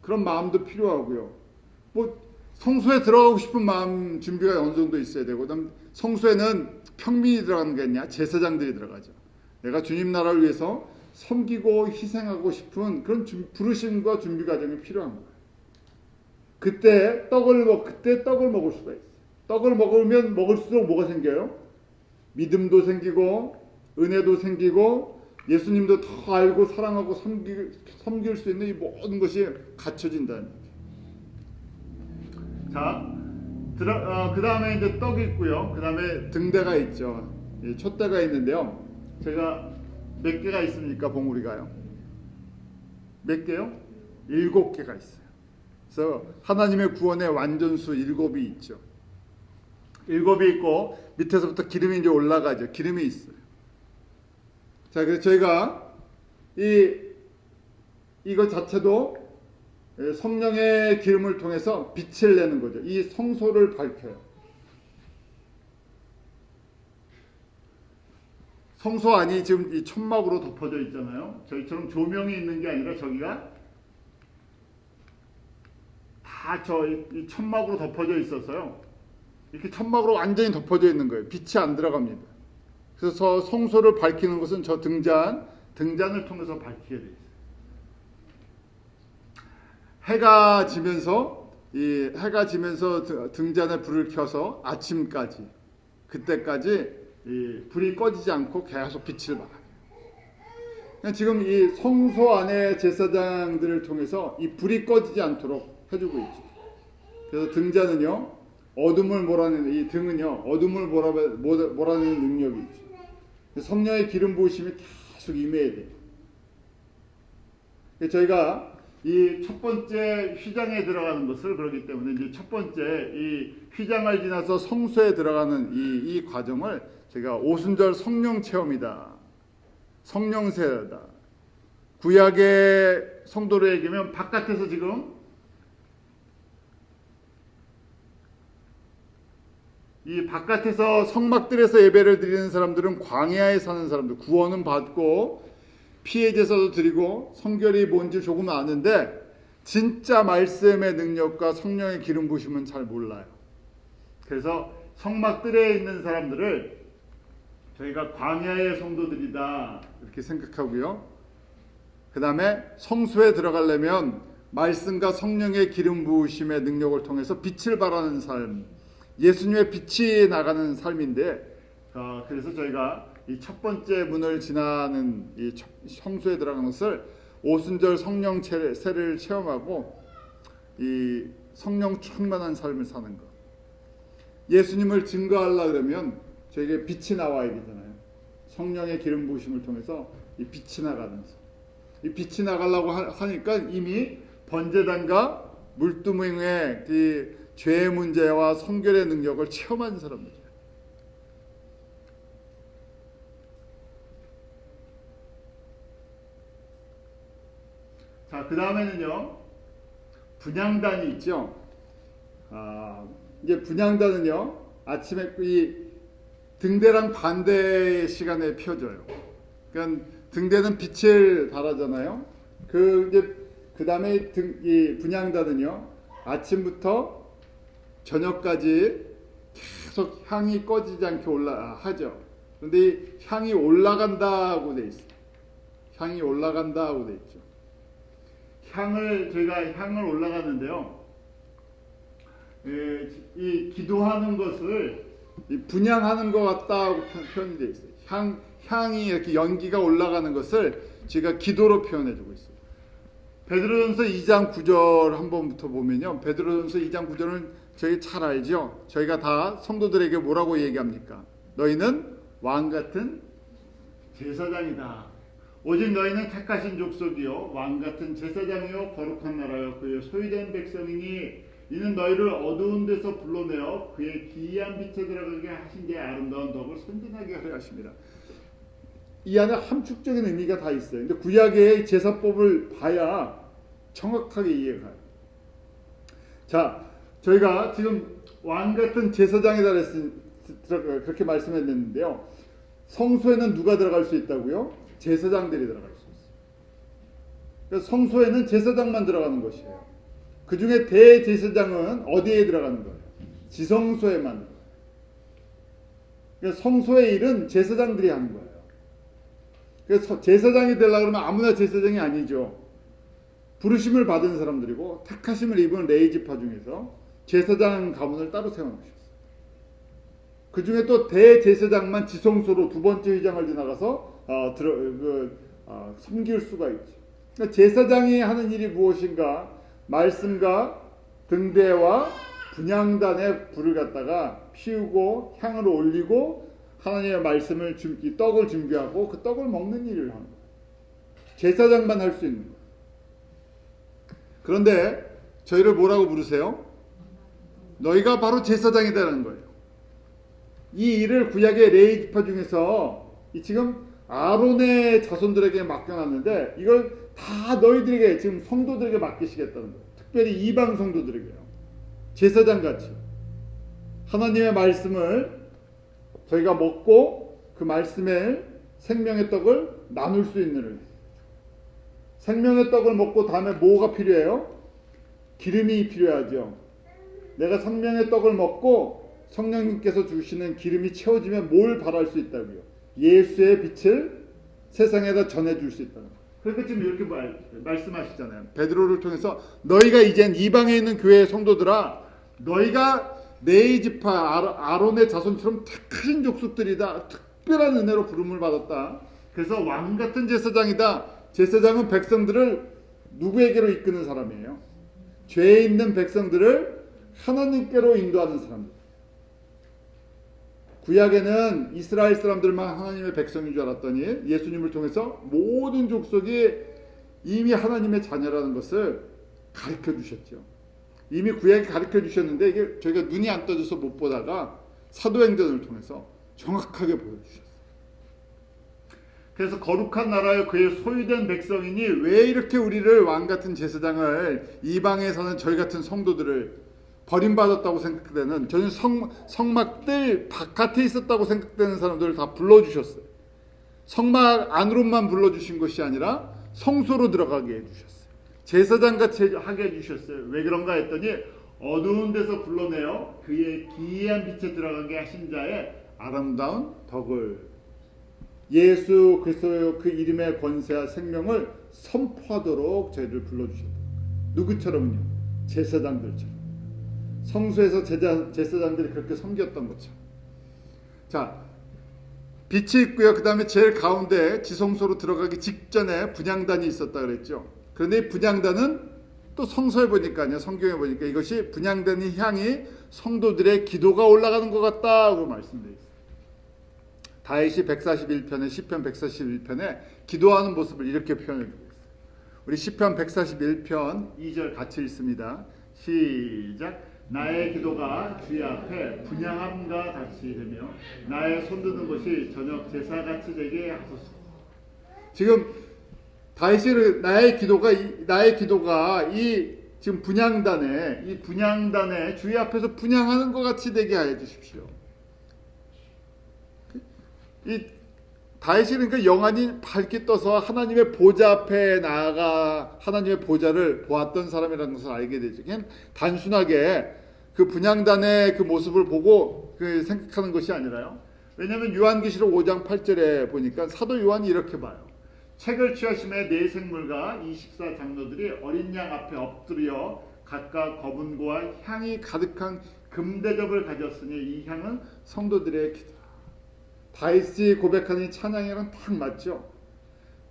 그런 마음도 필요하고요. 뭐 성소에 들어가고 싶은 마음 준비가 어느 정도 있어야 되고, 그다음 성소에는 평민이 들어가는 게 아니라 제사장들이 들어가죠. 내가 주님 나라를 위해서 섬기고 희생하고 싶은 그런 부르심과 준비 과정이 필요한 거예요. 그때 떡을 먹을 수가 있어요. 떡을 먹으면 먹을수록 뭐가 생겨요? 믿음도 생기고 은혜도 생기고 예수님도 더 알고 사랑하고 섬길 수 있는 이 모든 것이 갖춰진다는 얘기예요. 자, 그 다음에 이제 떡이 있고요. 그 다음에 등대가 있죠. 촛대가 있는데요. 제가 몇 개가 있습니까? 봉우리가요. 몇 개요? 7개가 있어요. 그래서 하나님의 구원의 완전수 7이 있죠. 7이 있고 밑에서부터 기름이 이제 올라가죠. 기름이 있어요. 자, 그래서 저희가 이거 자체도 성령의 기름을 통해서 빛을 내는 거죠. 이 성소를 밝혀요. 성소 안이 지금 이 천막으로 덮어져 있잖아요. 저희처럼 조명이 있는 게 아니라 저기가 다 이 천막으로 덮어져 있어서요. 이렇게 천막으로 완전히 덮어져 있는 거예요. 빛이 안 들어갑니다. 그래서 성소를 밝히는 것은 저 등잔을 통해서 밝히게 돼 있어요. 해가 지면서 등잔에 불을 켜서 아침까지, 그때까지 불이 꺼지지 않고 계속 빛을 발하요. 지금 이 성소 안의 제사장들을 통해서 이 불이 꺼지지 않도록 해주고 있죠. 그래서 등잔은요, 어둠을 몰아내는, 이 등은요, 어둠을 몰아내는 능력이 있죠. 성령의 기름 부으심이 계속 임해야 돼요. 저희가 이 첫 번째 휘장에 들어가는 것을, 그렇기 때문에 이제 첫 번째 이 휘장을 지나서 성소에 들어가는 이 과정을 제가 오순절 성령 체험이다, 성령 세례다. 구약의 성도로 얘기하면 바깥에서 지금 이 바깥에서 성막들에서 예배를 드리는 사람들은 광야에 사는 사람들, 구원은 받고 피해 제사도 드리고 성결이 뭔지 조금 아는데 진짜 말씀의 능력과 성령의 기름 부으심은 잘 몰라요. 그래서 성막들에 있는 사람들을 저희가 광야의 성도들이다 이렇게 생각하고요. 그 다음에 성소에 들어가려면 말씀과 성령의 기름 부으심의 능력을 통해서 빛을 발하는 삶, 예수님의 빛이 나가는 삶인데, 그래서 저희가 이 첫 번째 문을 지나는 이 성소에 들어가는 것을 오순절 성령 세례를 체험하고 이 성령 충만한 삶을 사는 것. 예수님을 증거하려 그러면 저에게 빛이 나와야 되잖아요. 성령의 기름 부으심을 통해서 이 빛이 나가면서, 이 빛이 나가려고 하니까 이미 번제단과 물두멍의 이 죄의 문제와 성결의 능력을 체험한 사람들이에요. 자, 그 다음에는요, 분향단이 있죠. 이제 분향단은요, 아침에 이 등대랑 반대 시간에 펴져요. 그러니까 등대는 빛을 발하잖아요. 그 다음에 이 분향단은요, 아침부터 저녁까지 계속 향이 꺼지지 않게 하죠. 그런데 이 향이 올라간다고 돼 있어요. 향이 올라간다고 돼 있죠. 저희가 향을 올라가는데요. 이 기도하는 것을 분향하는 것 같다고 표현이 되어 있어요. 향이 이렇게 연기가 올라가는 것을 제가 기도로 표현해주고 있어요. 베드로전서 2장 9절 한번부터 보면요. 베드로전서 2장 9절은 저희 잘 알죠. 저희가 다 성도들에게 뭐라고 얘기합니까? 너희는 왕같은 제사장이다. 오직 너희는 택하신 족속이요 왕같은 제사장이요 거룩한 나라요 그의 소유된 백성이니 이는 너희를 어두운 데서 불러내어 그의 기이한 빛에 들어가게 하신 게 아름다운 덕을 선진하게 하려 하십니다. 이 안에 함축적인 의미가 다 있어요. 근데 구약의 제사법을 봐야 정확하게 이해가 가요. 자, 저희가 지금 왕같은 제사장이다 그렇게 말씀했는데요. 성소에는 누가 들어갈 수 있다고요? 제사장들이 들어갈 수 있어요. 그래서 성소에는 제사장만 들어가는 것이에요. 그 중에 대제사장은 어디에 들어가는 거예요? 지성소에만 들어가요. 그래서 성소의 일은 제사장들이 하는 거예요. 그래서 제사장이 되려고 그러면 아무나 제사장이 아니죠. 부르심을 받은 사람들이고 택하심을 입은 레위지파 중에서 제사장 가문을 따로 세워놓으셨어요. 그 중에 또 대제사장만 지성소로 두 번째 휘장을 지나가서 섬길 수가 있죠. 그러니까 제사장이 하는 일이 무엇인가? 말씀과 등대와 분향단에 불을 갖다가 피우고 향을 올리고 하나님의 말씀을 떡을 준비하고 그 떡을 먹는 일을 하는 거예요. 제사장만 할 수 있는 거예요. 그런데 저희를 뭐라고 부르세요? 너희가 바로 제사장이다라는 거예요. 이 일을 구약의 레위 지파 중에서 지금 아론의 자손들에게 맡겨놨는데 이걸 다 너희들에게 지금 성도들에게 맡기시겠다는 거예요. 특별히 이방 성도들에게요. 제사장같이 하나님의 말씀을 저희가 먹고 그 말씀에 생명의 떡을 나눌 수 있는 일. 생명의 떡을 먹고 다음에 뭐가 필요해요? 기름이 필요하죠. 내가 생명의 떡을 먹고 성령님께서 주시는 기름이 채워지면 뭘 바랄 수 있다고요? 예수의 빛을 세상에다 전해줄 수 있다는 거예요. 그러니까 지금 이렇게 말씀하시잖아요. 베드로를 통해서 너희가 이젠 이방에 있는 교회의 성도들아, 너희가 레위 지파 아론의 자손처럼 택하신 족속들이다. 특별한 은혜로 부름을 받았다. 그래서 왕같은 제사장이다. 제사장은 백성들을 누구에게로 이끄는 사람이에요? 죄에 있는 백성들을 하나님께로 인도하는 사람들. 구약에는 이스라엘 사람들만 하나님의 백성인 줄 알았더니 예수님을 통해서 모든 족속이 이미 하나님의 자녀라는 것을 가르쳐 주셨죠. 이미 구약에 가르쳐 주셨는데 이게 저희가 눈이 안 떠져서 못 보다가 사도행전을 통해서 정확하게 보여주셨어요. 그래서 거룩한 나라여 그의 소유된 백성이니 왜 이렇게 우리를 왕같은 제사장을 이방에 사는 저희 같은 성도들을 버림받았다고 생각되는 저는 성막들 바깥에 있었다고 생각되는 사람들을 다 불러주셨어요. 성막 안으로만 불러주신 것이 아니라 성소로 들어가게 해주셨어요. 제사장같이 하게 해주셨어요. 왜 그런가 했더니 어두운 데서 불러내어 그의 기이한 빛에 들어가게 하신 자의 아름다운 덕을, 예수 그리스도의 그 이름의 권세와 생명을 선포하도록 저희를 불러주셨다. 누구처럼요? 제사장들처럼. 성소에서 제사장들이 그렇게 섬겼던 것처럼. 자, 빛이 있고요. 그 다음에 제일 가운데 지성소로 들어가기 직전에 분향단이 있었다 그랬죠. 그런데 이 분향단은 또 성서에 보니까요, 성경에 보니까 이것이 분향단의 향이 성도들의 기도가 올라가는 것 같다고 말씀되어 있어요. 다윗이 141편에 시편 141편에 기도하는 모습을 이렇게 표현해 주고 있어요. 우리 시편 141편 2절 같이 읽습니다. 시작. 나의 기도가 주의 앞에 분향함과 같이 되며 나의 손드는 것이 저녁 제사같이 되게 하소서. 지금 다윗이 나의 기도가 이 지금 분향단에 주의 앞에서 분향하는 것 같이 되게 하여 주십시오. 이 다윗이 그러니까 영안이 밝게 떠서 하나님의 보좌 앞에 나아가 하나님의 보좌를 보았던 사람이라는 것을 알게 되죠. 그냥 단순하게 그 분향단의 그 모습을 보고 생각하는 것이 아니라요. 왜냐하면 요한계시록 5장 8절에 보니까 사도 요한이 이렇게 봐요. 책을 취하심에 네 생물과 24장로들이 어린 양 앞에 엎드려 각각 검은고와 향이 가득한 금대접을 가졌으니 이 향은 성도들의 기도. 다윗이 고백하는 찬양이랑 딱 맞죠.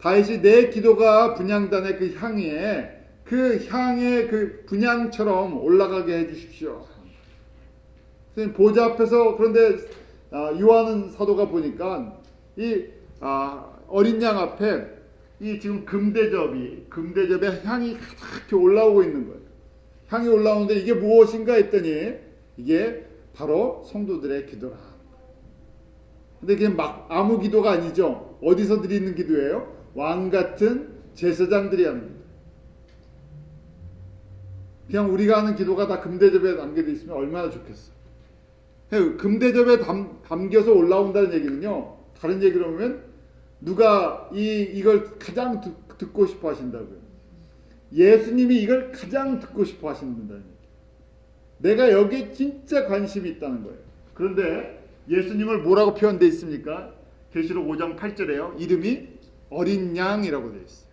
다윗이 내 기도가 분향단의 그 향의 그 분향처럼 올라가게 해주십시오. 보좌 앞에서 그런데 요한 사도가 보니까 이 어린 양 앞에 이 지금 금대접의 향이 가득히 올라오고 있는 거예요. 향이 올라오는데 이게 무엇인가 했더니 이게 바로 성도들의 기도라. 근데 그게 막 아무 기도가 아니죠. 어디서 드리는 기도예요? 왕 같은 제사장들이 하는 기도. 그냥 우리가 하는 기도가 다 금대접에 담겨져 있으면 얼마나 좋겠어. 금대접에 담겨서 올라온다는 얘기는요. 다른 얘기로 보면 누가 이걸 가장 듣고 싶어 하신다고요. 예수님이 이걸 가장 듣고 싶어 하신다는 얘기. 내가 여기에 진짜 관심이 있다는 거예요. 그런데 예수님을 뭐라고 표현되어 있습니까? 계시록 5장 8절에요. 이름이 어린 양이라고 되어 있어요.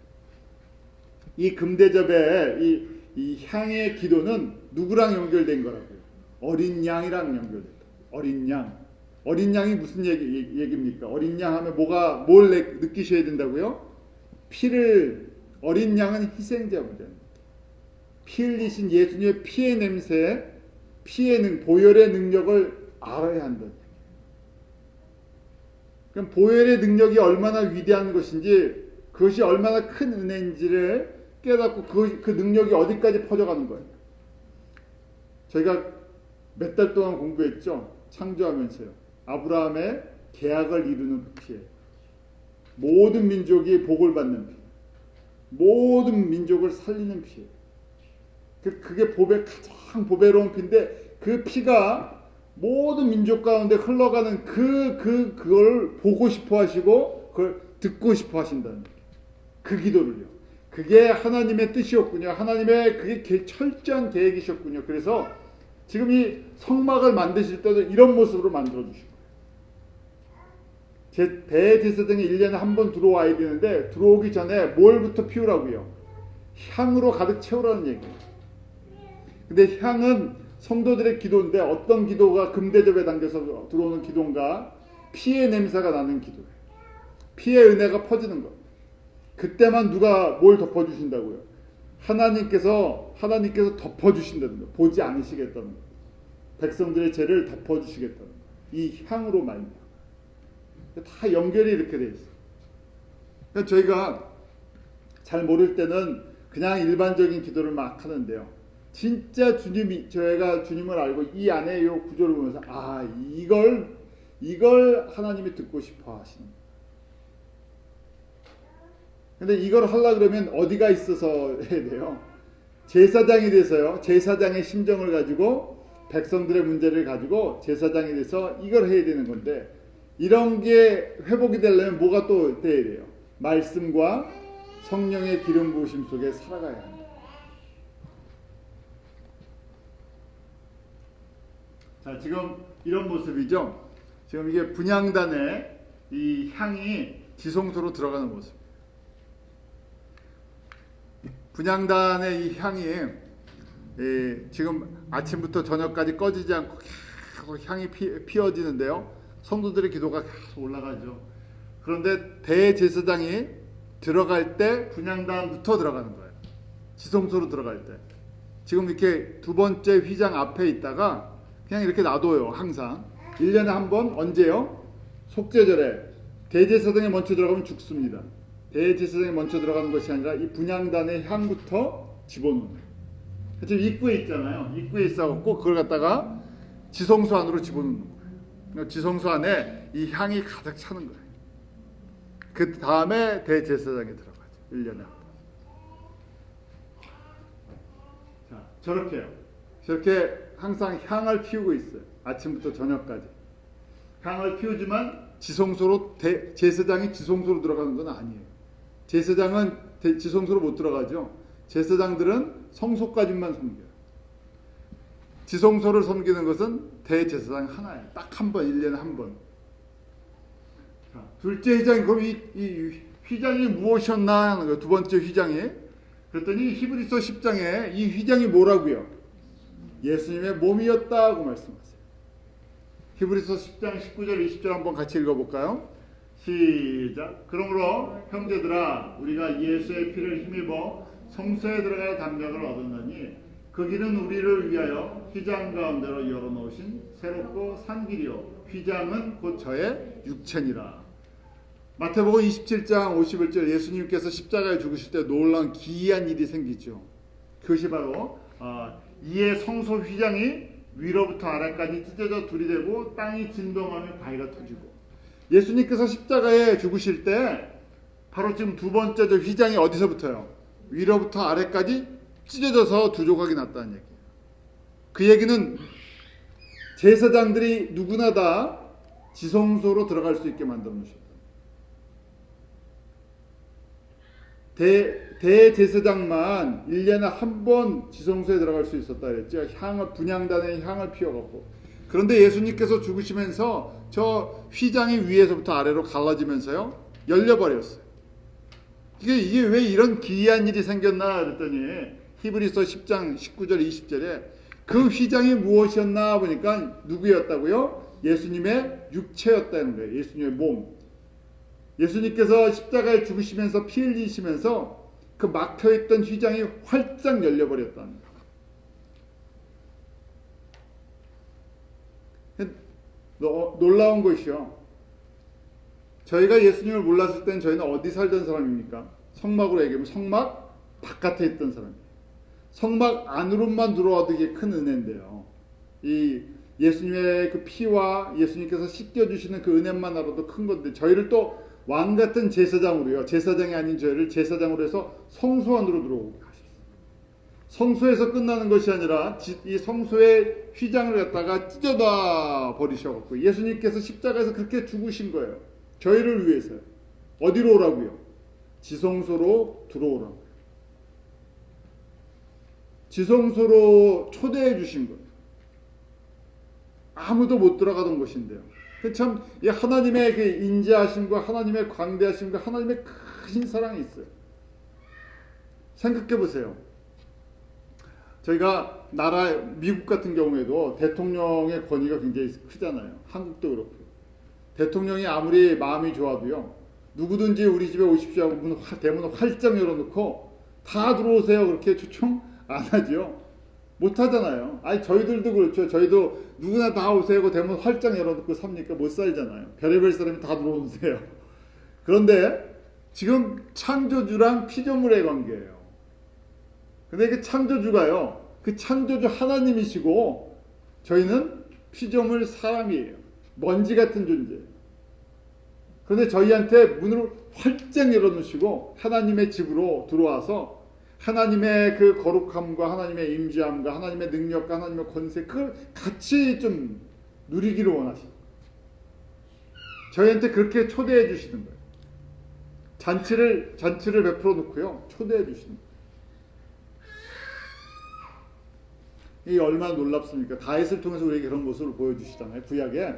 이 금대접의 이 향의 기도는 누구랑 연결된 거라고요? 어린 양이랑 연결된 거예요. 어린 양. 어린 양이 무슨 얘기입니까? 어린 양 하면 뭘 느끼셔야 된다고요? 어린 양은 희생자입니다. 피 흘리신 예수님의 피의 냄새, 보혈의 능력을 알아야 한다. 그럼 보혈의 능력이 얼마나 위대한 것인지, 그것이 얼마나 큰 은혜인지를 깨닫고 그 능력이 어디까지 퍼져가는 거예요. 저희가 몇 달 동안 공부했죠. 창조하면서요. 아브라함의 계약을 이루는 그 피해. 모든 민족이 복을 받는 피. 모든 민족을 살리는 피. 그게 가장 보배로운 피인데 그 피가 모든 민족 가운데 흘러가는 그걸 보고 싶어 하시고 그걸 듣고 싶어 하신다는 그 기도를요. 그게 하나님의 뜻이었군요. 하나님의 그게 철저한 계획이셨군요. 그래서 지금 이 성막을 만드실 때도 이런 모습으로 만들어 주신 거예요. 대제사장이 1년에 한 번 들어와야 되는데 들어오기 전에 뭘부터 피우라고요? 향으로 가득 채우라는 얘기예요. 근데 향은 성도들의 기도인데 어떤 기도가 금대접에 담겨서 들어오는 기도인가? 피의 냄새가 나는 기도예요. 피의 은혜가 퍼지는 거예요. 그때만 누가 뭘 덮어주신다고요? 하나님께서 덮어주신다는 거예요. 보지 않으시겠다는 거예요. 백성들의 죄를 덮어주시겠다는 거예요. 이 향으로 말미암아. 다 연결이 이렇게 돼 있어요. 그러니까 저희가 잘 모를 때는 그냥 일반적인 기도를 막 하는데요. 진짜 저희가 주님을 알고 이 안에 이 구조를 보면서 이걸 하나님이 듣고 싶어 하시는 거예요. 근데 이걸 하려고 그러면 어디가 있어서 해야 돼요? 제사장이 돼서요. 제사장의 심정을 가지고 백성들의 문제를 가지고 제사장이 돼서 이걸 해야 되는 건데 이런 게 회복이 되려면 뭐가 또 돼야 돼요? 말씀과 성령의 기름 부으심 속에 살아가야 합니다. 자, 지금 이런 모습이죠. 지금 이게 분향단에 이 향이 지성소로 들어가는 모습. 분향단의 이 향이 지금 아침부터 저녁까지 꺼지지 않고 계속 향이 피어지는데요. 성도들의 기도가 계속 올라가죠. 그런데 대제사장이 들어갈 때 분향단부터 들어가는 거예요. 지성소로 들어갈 때. 지금 이렇게 두 번째 휘장 앞에 있다가 그냥 이렇게 놔둬요. 항상 1년에 한 번. 언제요? 속죄절에 대제사장이 먼저 들어가면 죽습니다. 대제사장이 먼저 들어가는 것이 아니라 이 분향단의 향부터 집어넣는 거예요. 지금 입구에 있잖아요. 입구에 있어갖고 그걸 갖다가 지성소 안으로 집어넣는 거예요. 그러니까 지성소 안에 이 향이 가득 차는 거예요. 그 다음에 대제사장이 들어가죠. 1년에 한 번. 자, 저렇게 항상 향을 피우고 있어요. 아침부터 저녁까지. 향을 피우지만 제사장이 지성소로 들어가는 건 아니에요. 제사장은 지성소로 못 들어가죠. 제사장들은 성소까지만 섬겨요. 지성소를 섬기는 것은 대제사장 하나예요. 딱 한 번, 1년에 한 번. 자, 둘째 휘장이 그럼 이 휘장이 무엇이었나 하는 거예요. 두 번째 휘장이. 그랬더니 히브리서 10장에 이 휘장이 뭐라고요? 예수님의 몸이었다고 말씀하세요. 히브리서 10장 19절 20절 한번 같이 읽어볼까요? 시작. 그러므로 형제들아 우리가 예수의 피를 힘입어 성소에 들어갈 담력을 얻었나니 그 길은 우리를 위하여 휘장 가운데로 열어놓으신 새롭고 산 길이요 휘장은 곧 저의 육체니라. 마태복음 27장 51절 예수님께서 십자가에 죽으실 때 놀라운 기이한 일이 생기죠. 그것이 바로 이에 성소 휘장이 위로부터 아래까지 찢어져 둘이 되고 땅이 진동하며 바위가 터지고 예수님께서 십자가에 죽으실 때 바로 지금 두 번째 저 휘장이 어디서부터요? 위로부터 아래까지 찢어져서 두 조각이 났다는 얘기예요. 그 얘기는 제사장들이 누구나 다 지성소로 들어갈 수 있게 만들어 놓으셨다. 대제사장만 1년에 한 번 지성소에 들어갈 수 있었다 그랬죠. 분향단에 향을 피워갖고. 그런데 예수님께서 죽으시면서 저 휘장이 위에서부터 아래로 갈라지면서요 열려버렸어요. 이게 왜 이런 기이한 일이 생겼나 그랬더니 히브리서 10장 19절 20절에 그 휘장이 무엇이었나 보니까 누구였다고요? 예수님의 육체였다는 거예요. 예수님의 몸. 예수님께서 십자가에 죽으시면서 피 흘리시면서 그 막혀있던 휘장이 활짝 열려버렸다는 거예요. 놀라운 것이요. 저희가 예수님을 몰랐을 땐 저희는 어디 살던 사람입니까? 성막으로 얘기하면 성막 바깥에 있던 사람이에요. 성막 안으로만 들어와도 이게 큰 은혜인데요. 이 예수님의 그 피와 예수님께서 씻겨주시는 그 은혜만 알아도 큰 건데, 저희를 또 왕 같은 제사장으로요, 제사장이 아닌 저희를 제사장으로 해서 성소 안으로 들어오게 하셨어요. 성소에서 끝나는 것이 아니라 이 성소의 휘장을 갖다가 찢어다 버리셔갖고 예수님께서 십자가에서 그렇게 죽으신 거예요. 저희를 위해서요. 어디로 오라고요? 지성소로 들어오라고. 지성소로 초대해 주신 거예요. 아무도 못 들어가던 곳인데요. 참 하나님의 그 인자하심과 하나님의 광대하심과 하나님의 큰 사랑이 있어요. 생각해 보세요. 저희가 미국 같은 경우에도 대통령의 권위가 굉장히 크잖아요. 한국도 그렇고. 대통령이 아무리 마음이 좋아도요, 누구든지 우리 집에 오십시오 하고 대문을 활짝 열어놓고 다 들어오세요 그렇게 초청 안 하죠. 못 하잖아요. 아니 저희들도 그렇죠. 저희도 누구나 다 오세요 하고 대문 활짝 열어놓고 삽니까? 못 살잖아요. 별의별 사람이 다 들어오세요. 그런데 지금 창조주랑 피조물의 관계예요. 근데 그 창조주가요, 그 창조주 하나님이시고 저희는 피조물 사람이에요. 먼지 같은 존재예요. 그런데 저희한테 문을 활짝 열어놓으시고 하나님의 집으로 들어와서 하나님의 그 거룩함과 하나님의 임재함과 하나님의 능력과 하나님의 권세, 그걸 같이 좀 누리기를 원하시는 거예요. 저희한테 그렇게 초대해 주시는 거예요. 잔치를 베풀어 놓고요, 초대해 주시는 거예요. 이게 얼마나 놀랍습니까? 다윗을 통해서 우리에게 그런 모습을 보여주시잖아요. 구약에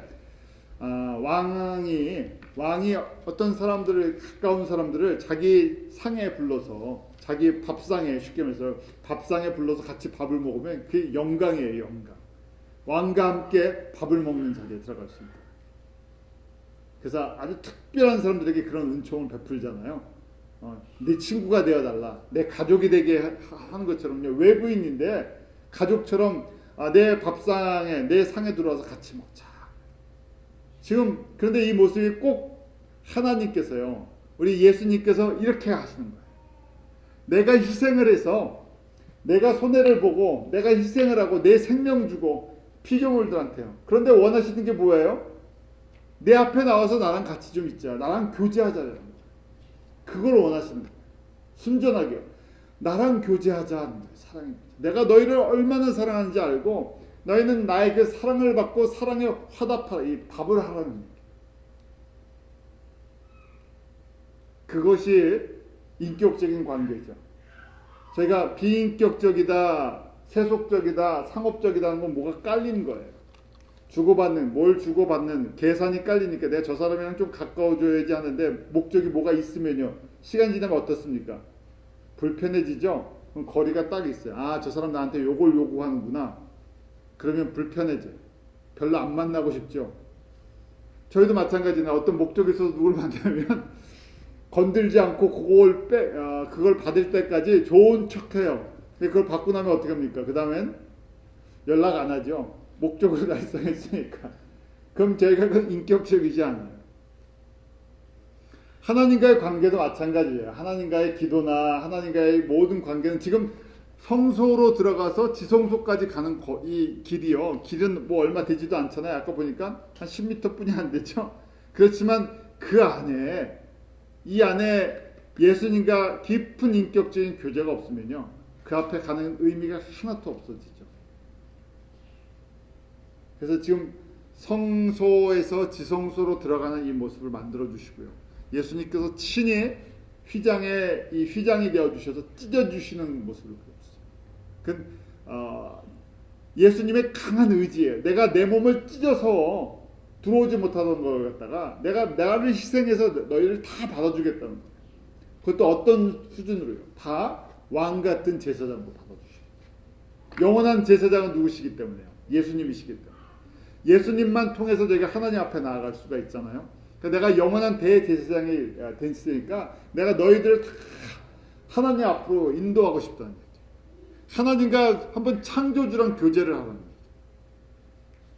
왕이 어떤 사람들을, 가까운 사람들을 자기 상에 불러서, 자기 밥상에, 쉽게 말해서 밥상에 불러서 같이 밥을 먹으면 그게 영광이에요. 영광. 왕과 함께 밥을 먹는 자리에 들어갈 수 있다. 그래서 아주 특별한 사람들에게 그런 은총을 베풀잖아요. 내 친구가 되어달라, 내 가족이 되게 하는 것처럼요. 외부인인데 가족처럼 내 밥상에, 내 상에 들어와서 같이 먹자. 지금 그런데 이 모습이 꼭 하나님께서요, 우리 예수님께서 이렇게 하시는 거예요. 내가 희생을 해서, 내가 손해를 보고 내가 희생을 하고 내 생명 주고 피조물들한테요. 그런데 원하시는 게 뭐예요? 내 앞에 나와서 나랑 같이 좀 있자, 나랑 교제하자는 거예요. 그걸 원하시는 거예요. 순전하게 나랑 교제하자는 거예요. 사랑입니다. 내가 너희를 얼마나 사랑하는지 알고 너희는 나의 그 사랑을 받고 사랑에 화답하라, 이 밥을 하라는 거예요. 그것이 인격적인 관계죠. 저희가 비인격적이다, 세속적이다, 상업적이다 하는 건 뭐가 깔린 거예요. 뭘 주고받는 계산이 깔리니까 내가 저 사람이랑 좀 가까워져야지 하는데 목적이 뭐가 있으면요, 시간 지나면 어떻습니까? 불편해지죠? 그럼 거리가 딱 있어요. 저 사람 나한테 요걸 요구하는구나. 그러면 불편해져요. 별로 안 만나고 싶죠. 저희도 마찬가지나 어떤 목적이 있어서 누굴 만나면 건들지 않고 그걸 받을 때까지 좋은 척해요. 그걸 받고 나면 어떻게 합니까? 그 다음엔 연락 안 하죠. 목적으로 달성했으니까. 그럼 저희가 그건 인격적이지 않아요. 하나님과의 관계도 마찬가지예요. 하나님과의 기도나 하나님과의 모든 관계는 지금 성소로 들어가서 지성소까지 가는 이 길이요. 길은 뭐 얼마 되지도 않잖아요. 아까 보니까 한 10m 뿐이 안 되죠. 그렇지만 그 안에, 이 안에 예수님과 깊은 인격적인 교제가 없으면요, 그 앞에 가는 의미가 하나도 없어지죠. 그래서 지금 성소에서 지성소로 들어가는 이 모습을 만들어 주시고요, 예수님께서 친히 휘장이 되어 주셔서 찢어 주시는 모습을 보여주세요. 예수님의 강한 의지예요. 내가 내 몸을 찢어서 들어오지 못하던 걸 갖다가 내가 나를 희생해서 너희를 다 받아주겠다는 거예요. 그것도 어떤 수준으로요? 다 왕 같은 제사장으로 받아주시고, 영원한 제사장은 누구시기 때문에요? 예수님이시기 때문에. 예수님만 통해서 저희가 하나님 앞에 나아갈 수가 있잖아요. 그러니까 내가 영원한 대제사장이 됐으니까 내가 너희들을 다 하나님 앞으로 인도하고 싶다는 거죠. 하나님과 한번 창조주랑 교제를 하라는 거죠.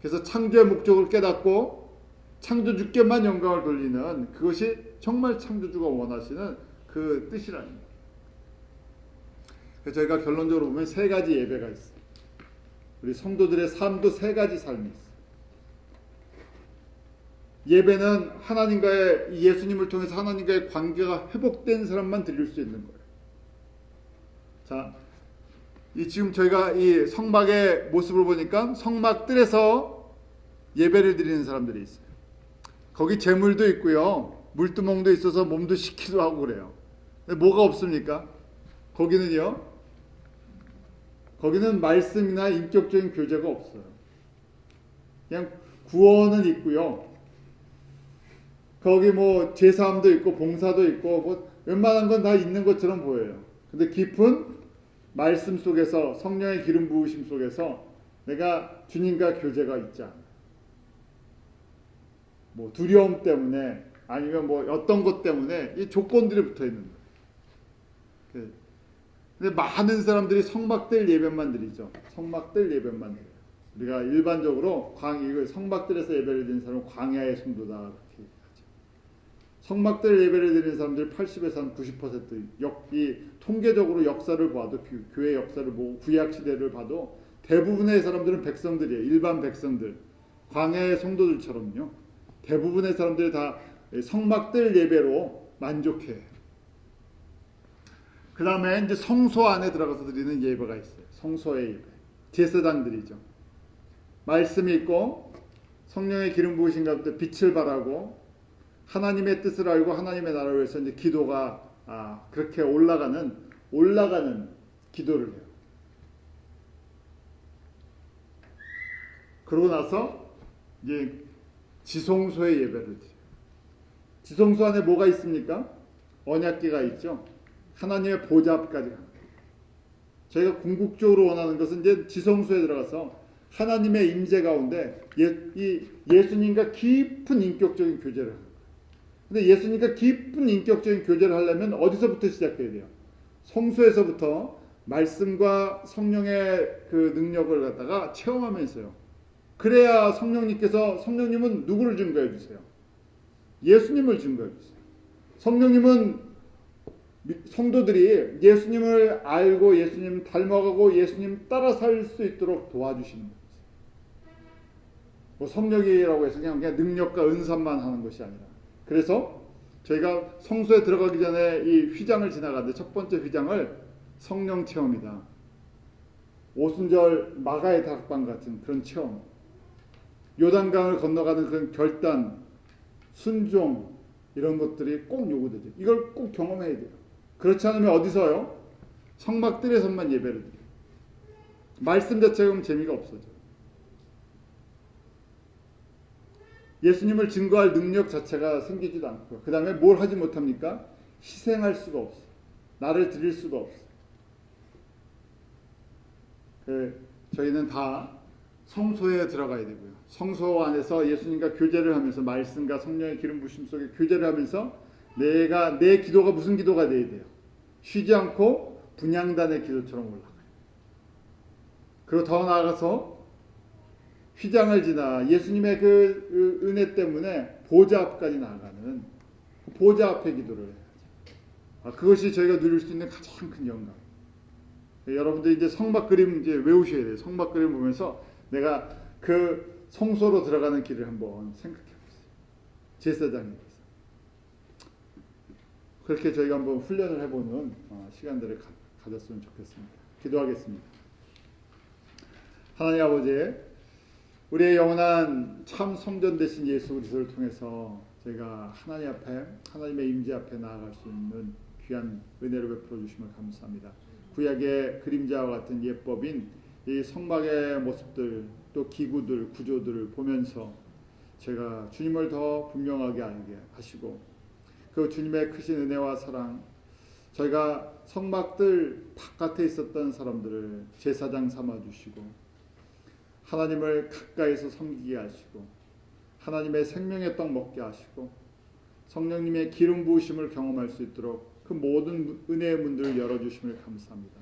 그래서 창조의 목적을 깨닫고 창조주께만 영광을 돌리는, 그것이 정말 창조주가 원하시는 그 뜻이라는 거예요. 그래서 저희가 결론적으로 보면 세 가지 예배가 있어요. 우리 성도들의 삶도 세 가지 삶이 있어요. 예배는 하나님과의, 예수님을 통해서 하나님과의 관계가 회복된 사람만 드릴 수 있는 거예요. 자, 지금 저희가 이 성막의 모습을 보니까 성막들에서 예배를 드리는 사람들이 있어요. 거기 제물도 있고요, 물두멍도 있어서 몸도 씻기도 하고 그래요. 근데 뭐가 없습니까? 거기는요, 거기는 말씀이나 인격적인 교제가 없어요. 그냥 구원은 있고요, 거기 뭐 제사함도 있고 봉사도 있고 뭐 웬만한 건 다 있는 것처럼 보여요. 근데 깊은 말씀 속에서, 성령의 기름 부으심 속에서 내가 주님과 교제가 있지 않아요. 뭐 두려움 때문에, 아니면 뭐 어떤 것 때문에 이 조건들이 붙어 있는 거예요. 근데 많은 사람들이 성막들 예배만 드리죠. 성막들 예배만 드려요. 우리가 일반적으로 성막들에서 예배를 드리는 사람은 광야의 성도다 이렇게 얘기하죠. 성막들 예배를 드리는 사람들 80에서 한 90%, 통계적으로 역사를 봐도, 교회 역사를 보고 구약 시대를 봐도 대부분의 사람들은 백성들이에요. 일반 백성들, 광야의 성도들처럼요. 대부분의 사람들이 다 성막들 예배로 만족해요. 그 다음에 이제 성소 안에 들어가서 드리는 예배가 있어요. 성소의 예배. 제사장들이죠. 말씀이 있고 성령의 기름 부으신 가운데 빛을 발하고 하나님의 뜻을 알고 하나님의 나라를 위해서 이제 기도가 그렇게 올라가는 기도를 해요. 그러고 나서 이제 지성소의 예배를 드려요. 지성소 안에 뭐가 있습니까? 언약궤가 있죠. 하나님의 보좌 앞까지 갑니다. 저희가 궁극적으로 원하는 것은 이제 지성소에 들어가서 하나님의 임재 가운데 예수님과 깊은 인격적인 교제를 합니다. 근데 예수님과 깊은 인격적인 교제를 하려면 어디서부터 시작해야 돼요? 성소에서부터 말씀과 성령의 그 능력을 갖다가 체험하면서요. 그래야 성령님은 누구를 증거해 주세요? 예수님을 증거해 주세요. 성령님은 성도들이 예수님을 알고 예수님 닮아가고 예수님 따라 살 수 있도록 도와주시는 거예요. 뭐 성령이라고 해서 그냥 능력과 은사만 하는 것이 아니라, 그래서 저희가 성소에 들어가기 전에 이 휘장을 지나가는데 첫 번째 휘장을 성령 체험이다. 오순절 마가의 다락방 같은 그런 체험, 요단강을 건너가는 그런 결단, 순종, 이런 것들이 꼭 요구되죠. 이걸 꼭 경험해야 돼요. 그렇지 않으면 어디서요? 성막들에서만 예배를 드려요. 말씀 자체가 그럼 재미가 없어져요. 예수님을 증거할 능력 자체가 생기지도 않고요. 그 다음에 뭘 하지 못합니까? 희생할 수가 없어요. 나를 드릴 수가 없어요. 저희는 다 성소에 들어가야 되고요. 성소 안에서 예수님과 교제를 하면서, 말씀과 성령의 기름 부심 속에 교제를 하면서 내 기도가 무슨 기도가 돼야 돼요? 쉬지 않고 분향단의 기도처럼 올라가요. 그리고 더 나아가서 휘장을 지나 예수님의 그 은혜 때문에 보좌 앞까지 나아가는 보좌 앞에 기도를 해야죠. 그것이 저희가 누릴 수 있는 가장 큰 영광. 여러분들 이제 성막 그림 이제 외우셔야 돼요. 성막 그림 보면서 내가 그 성소로 들어가는 길을 한번 생각해 보세요. 제사장님께서. 그렇게 저희가 한번 훈련을 해보는 시간들을 가졌으면 좋겠습니다. 기도하겠습니다. 하나님 아버지, 우리의 영원한 참 성전 되신 예수 그리스도를 통해서 저희가 하나님 앞에, 하나님의 임재 앞에 나아갈 수 있는 귀한 은혜를 베풀어 주심을 감사합니다. 구약의 그림자와 같은 예법인 이 성막의 모습들, 또 기구들, 구조들을 보면서 제가 주님을 더 분명하게 알게 하시고, 그 주님의 크신 은혜와 사랑, 저희가 성막들 바깥에 있었던 사람들을 제사장 삼아주시고 하나님을 가까이서 섬기게 하시고 하나님의 생명의 떡 먹게 하시고 성령님의 기름 부으심을 경험할 수 있도록 그 모든 은혜의 문들을 열어주심을 감사합니다.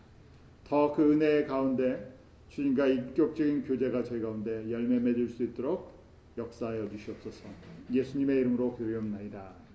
더 그 은혜 가운데 주님과 인격적인 교제가 저희 가운데 열매 맺을 수 있도록 역사하여 주시옵소서. 예수님의 이름으로 기도하옵나이다.